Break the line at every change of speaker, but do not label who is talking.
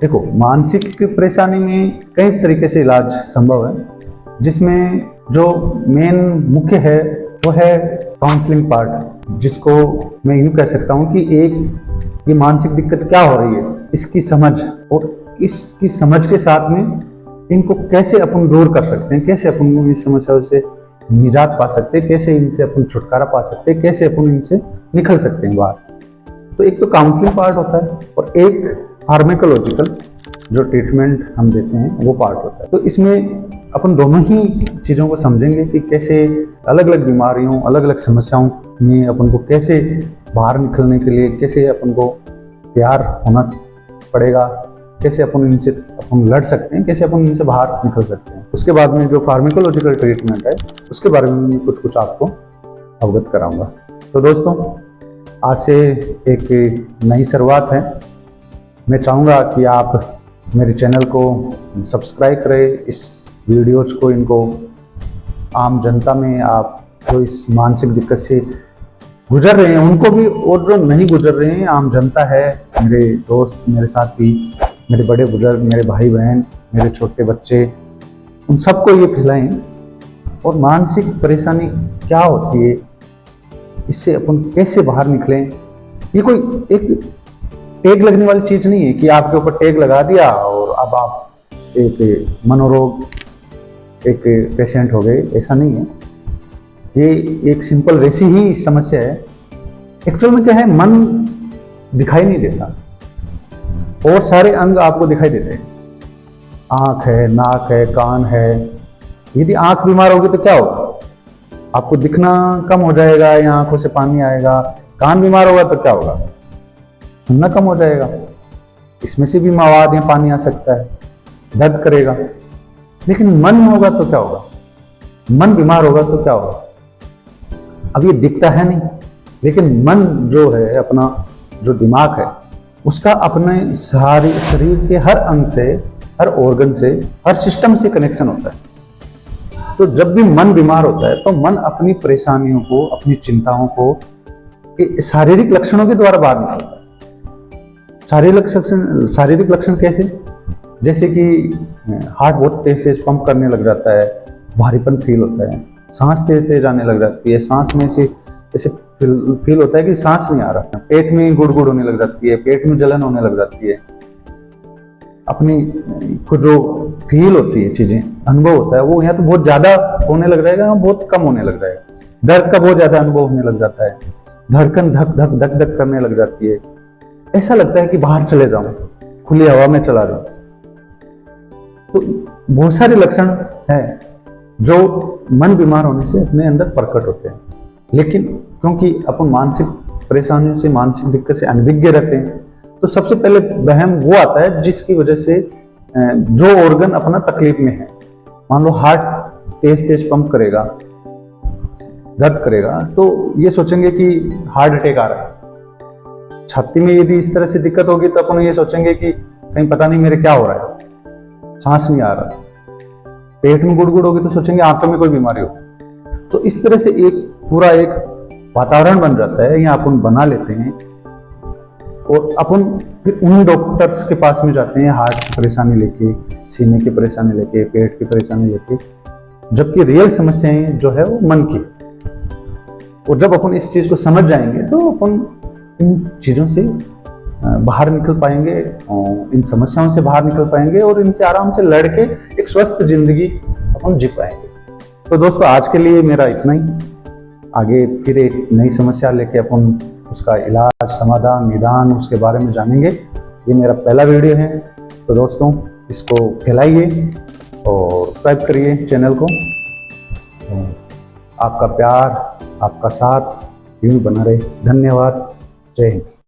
देखो, मानसिक परेशानी में कई तरीके से इलाज संभव है, जिसमें जो मेन मुख्य है वो है काउंसलिंग पार्ट, जिसको मैं यूँ कह सकता हूँ कि ये मानसिक दिक्कत क्या हो रही है, इसकी समझ, और इसकी समझ के साथ में इनको कैसे अपन दूर कर सकते हैं, कैसे अपन इस समस्याओं से निजात पा सकते हैं, कैसे इनसे अपन छुटकारा पा सकते हैं, कैसे अपन इनसे निकल सकते हैं बाहर। तो एक तो काउंसलिंग पार्ट होता है और एक फार्मेकोलॉजिकल जो ट्रीटमेंट हम देते हैं वो पार्ट होता है। तो इसमें अपन दोनों ही चीज़ों को समझेंगे कि कैसे अलग अलग बीमारियों, अलग अलग समस्याओं में अपन को कैसे बाहर निकलने के लिए कैसे अपन को तैयार होना पड़ेगा, कैसे अपन इनसे लड़ सकते हैं, कैसे अपन इनसे बाहर निकल सकते हैं। उसके बाद में जो फार्मेकोलॉजिकल ट्रीटमेंट है उसके बारे में कुछ आपको अवगत कराऊंगा। तो दोस्तों, आज से एक नई शुरुआत है। मैं चाहूँगा कि आप मेरे चैनल को सब्सक्राइब करें, इस वीडियोज़ को इनको आम जनता में, आप जो इस मानसिक दिक्कत से गुजर रहे हैं उनको भी, और जो नहीं गुजर रहे हैं आम जनता है, मेरे दोस्त, मेरे साथी, मेरे बड़े बुजुर्ग, मेरे भाई बहन, मेरे छोटे बच्चे, उन सबको ये फैलाएं। और मानसिक परेशानी क्या होती है, इससे अपन कैसे बाहर निकलें, ये कोई एक टैग लगने वाली चीज़ नहीं है कि आपके ऊपर टैग लगा दिया और अब आप एक मनोरोग एक पेशेंट हो गए, ऐसा नहीं है। ये एक सिंपल वैसी ही समस्या है। एक्चुअल में क्या है, मन दिखाई नहीं देता और सारे अंग आपको दिखाई देते हैं। आँख है, नाक है, कान है। यदि आँख बीमार होगी तो क्या होगा, आपको दिखना कम हो जाएगा या आंखों से पानी आएगा। कान बीमार होगा तो क्या होगा, सुनना कम हो जाएगा, इसमें से भी मवाद या पानी आ सकता है, दर्द करेगा। लेकिन मन होगा तो क्या होगा, मन बीमार होगा तो क्या होगा। अब ये दिखता है नहीं, लेकिन मन जो है, अपना जो दिमाग है, उसका अपने सारे शरीर के हर अंग से, हर ऑर्गन से, हर सिस्टम से कनेक्शन होता है। तो जब भी मन बीमार होता है तो मन अपनी परेशानियों को, अपनी चिंताओं को शारीरिक लक्षणों के द्वारा बाहर निकालता है। शारीरिक लक्षण कैसे, जैसे कि हार्ट बहुत तेज तेज पंप करने लग जाता है, भारीपन फील होता है, सांस तेज तेज आने लग जाती है, सांस में से ऐसे फील होता है कि सांस नहीं आ रहा, पेट में गुड़गुड़ होने लग जाती है, पेट में जलन होने लग जाती है। अपनी को जो फील होती है, चीजें, अनुभव होता है, वो यहाँ तो बहुत ज्यादा होने लग जाएगा, यहाँ बहुत कम होने लग जाएगा। दर्द का बहुत ज्यादा अनुभव होने लग जाता है, धड़कन धक धक धक धक करने लग जाती है, ऐसा लगता है कि बाहर चले जाऊं, खुली हवा में चला जाऊं। तो बहुत सारे लक्षण हैं जो मन बीमार होने से अपने अंदर प्रकट होते हैं। लेकिन क्योंकि अपन मानसिक परेशानियों से, मानसिक दिक्कत से अनभिज्ञ रहते हैं, तो सबसे पहले वहम वो आता है जिसकी वजह से जो ऑर्गन अपना तकलीफ में है, मान लो हार्ट तेज तेज पंप करेगा, दर्द करेगा, तो ये सोचेंगे कि हार्ट अटैक आ रहा है। छाती में यदि इस तरह से दिक्कत होगी तो अपन ये सोचेंगे कि कहीं पता नहीं मेरे क्या हो रहा है, सांस नहीं आ रहा। पेट में गुड़गुड़ होगी तो सोचेंगे आंतों में कोई बीमारी हो। तो इस तरह से एक पूरा एक वातावरण बन जाता है, या अपन बना लेते हैं, और अपन फिर उन डॉक्टर्स के पास में जाते हैं हार्ट की परेशानी लेके, सीने की परेशानी लेके, पेट की परेशानी लेके, जबकि रियल समस्याएं जो है वो मन की। और जब अपन इस चीज को समझ जाएंगे तो अपन इन चीजों से बाहर निकल पाएंगे, इन समस्याओं से बाहर निकल पाएंगे और इनसे आराम से लड़के एक स्वस्थ जिंदगी अपन जी पाएंगे। तो दोस्तों, आज के लिए मेरा इतना ही। आगे फिर एक नई समस्या लेके अपन उसका इलाज, समाधान, निदान, उसके बारे में जानेंगे। ये मेरा पहला वीडियो है, तो दोस्तों इसको फैलाइए और सब्सक्राइब करिए चैनल को। आपका प्यार, आपका साथ यूं बना रहे। धन्यवाद। जय हिंद।